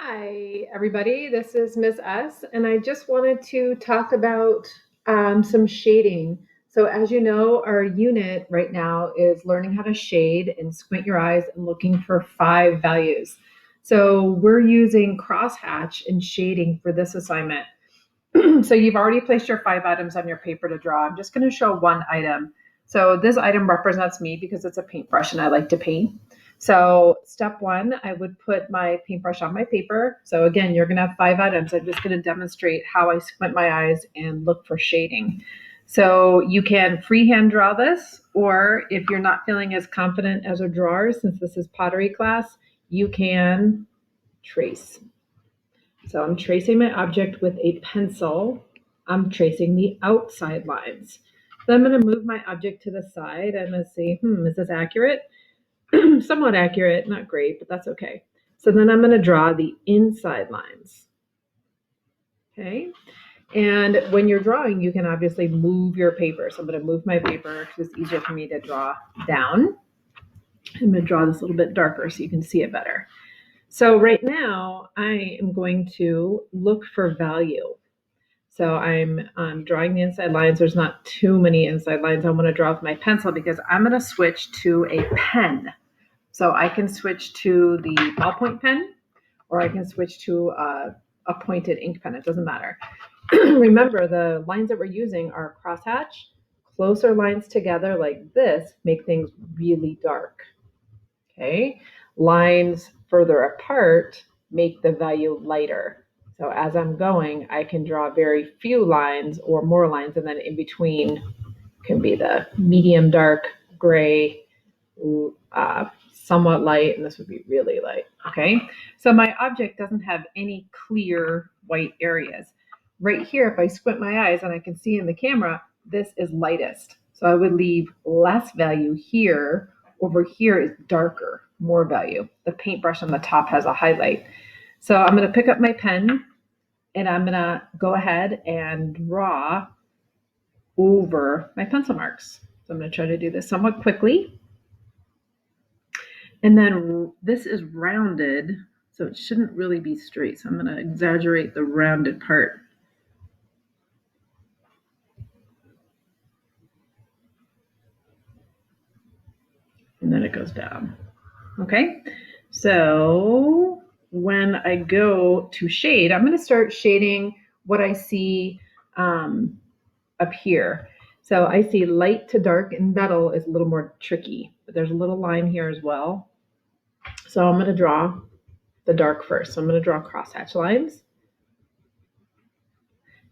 Hi, everybody. This is Miss S, and I just wanted to talk about some shading. So, as you know, our unit right now is learning how to shade and squint your eyes and looking for 5 values. So, we're using crosshatch and shading for this assignment. So, you've already placed your 5 items on your paper to draw. I'm just going to show one item. So, this item represents me because it's a paintbrush and I like to paint. So step one, I would put my paintbrush on my paper. So again, you're going to have 5 items. I'm just going to demonstrate how I squint my eyes and look for shading. So you can freehand draw this, or if you're not feeling as confident as a drawer, since this is pottery class, you can trace. So I'm tracing my object with a pencil. I'm tracing the outside lines. Then I'm going to move my object to the side. I'm going to see, is this accurate? Somewhat accurate, not great, but that's okay. So then I'm going to draw the inside lines. Okay. And when you're drawing, you can obviously move your paper. So I'm going to move my paper because it's easier for me to draw down. I'm going to draw this a little bit darker so you can see it better. So right now I am going to look for value. So I'm drawing the inside lines. There's not too many inside lines I want to draw with my pencil because I'm going to switch to a pen. So I can switch to the ballpoint pen, or I can switch to a pointed ink pen. It doesn't matter. Remember, the lines that we're using are crosshatch. Closer lines together like this make things really dark. Okay, lines further apart make the value lighter. So as I'm going, I can draw very few lines or more lines, and then in between can be the medium dark, gray, somewhat light, and this would be really light. Okay, so my object doesn't have any clear white areas. Right here, if I squint my eyes and I can see in the camera, this is lightest. So I would leave less value here. Over here is darker, more value. The paintbrush on the top has a highlight. So I'm going to pick up my pen and I'm going to go ahead and draw over my pencil marks. So I'm going to try to do this somewhat quickly. And then this is rounded, so it shouldn't really be straight. So I'm going to exaggerate the rounded part. And then it goes down. Okay, so when I go to shade, I'm going to start shading what I see up here. So I see light to dark, and metal is a little more tricky, but there's a little line here as well. So I'm going to draw the dark first. So I'm going to draw crosshatch lines.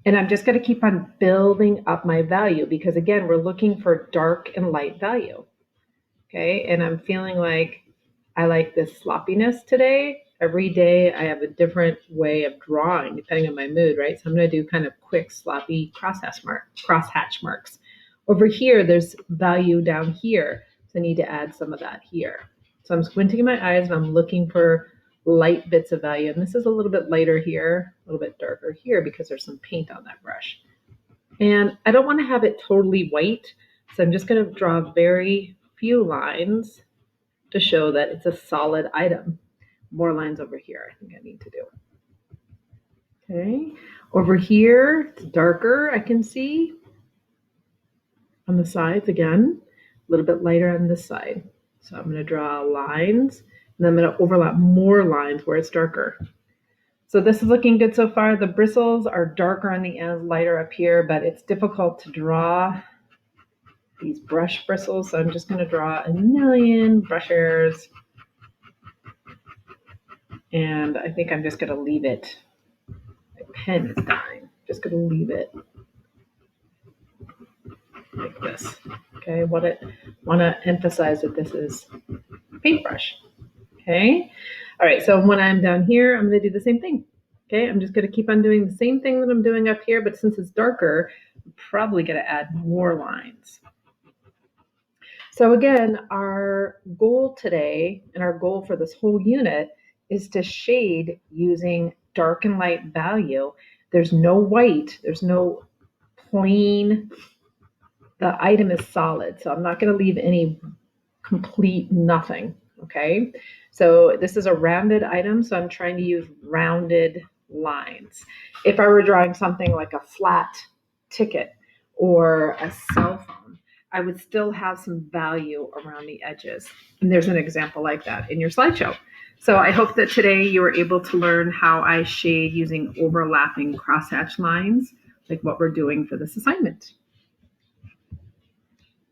And I'm just going to keep on building up my value because, again, we're looking for dark and light value. Okay, and I'm feeling like I like this sloppiness today. Every day I have a different way of drawing depending on my mood, right? So I'm going to do kind of quick, sloppy crosshatch marks. Over here, there's value down here. So I need to add some of that here. So I'm squinting my eyes and I'm looking for light bits of value. And this is a little bit lighter here, a little bit darker here because there's some paint on that brush. And I don't want to have it totally white. So I'm just going to draw very few lines to show that it's a solid item. More lines over here I think I need to do. Okay, over here it's darker, I can see. On the sides again, a little bit lighter on this side. So I'm going to draw lines, and then I'm going to overlap more lines where it's darker. So this is looking good so far. The bristles are darker on the ends, lighter up here, but it's difficult to draw these brush bristles. So I'm just going to draw a million brush hairs. And I think I'm just going to leave it. My pen is dying. Just going to leave it like this. Okay, want to emphasize that this is paintbrush. Okay, all right, so when I'm down here, I'm going to do the same thing. Okay, I'm just going to keep on doing the same thing that I'm doing up here, but since it's darker, I'm probably going to add more lines. So again, our goal today and our goal for this whole unit is to shade using dark and light value. There's no white, there's no plain. The item is solid, so I'm not going to leave any complete nothing. Okay, so this is a rounded item, so I'm trying to use rounded lines. If I were drawing something like a flat ticket or a cell phone, I would still have some value around the edges. And there's an example like that in your slideshow. So I hope that today you were able to learn how I shade using overlapping crosshatch lines, like what we're doing for this assignment.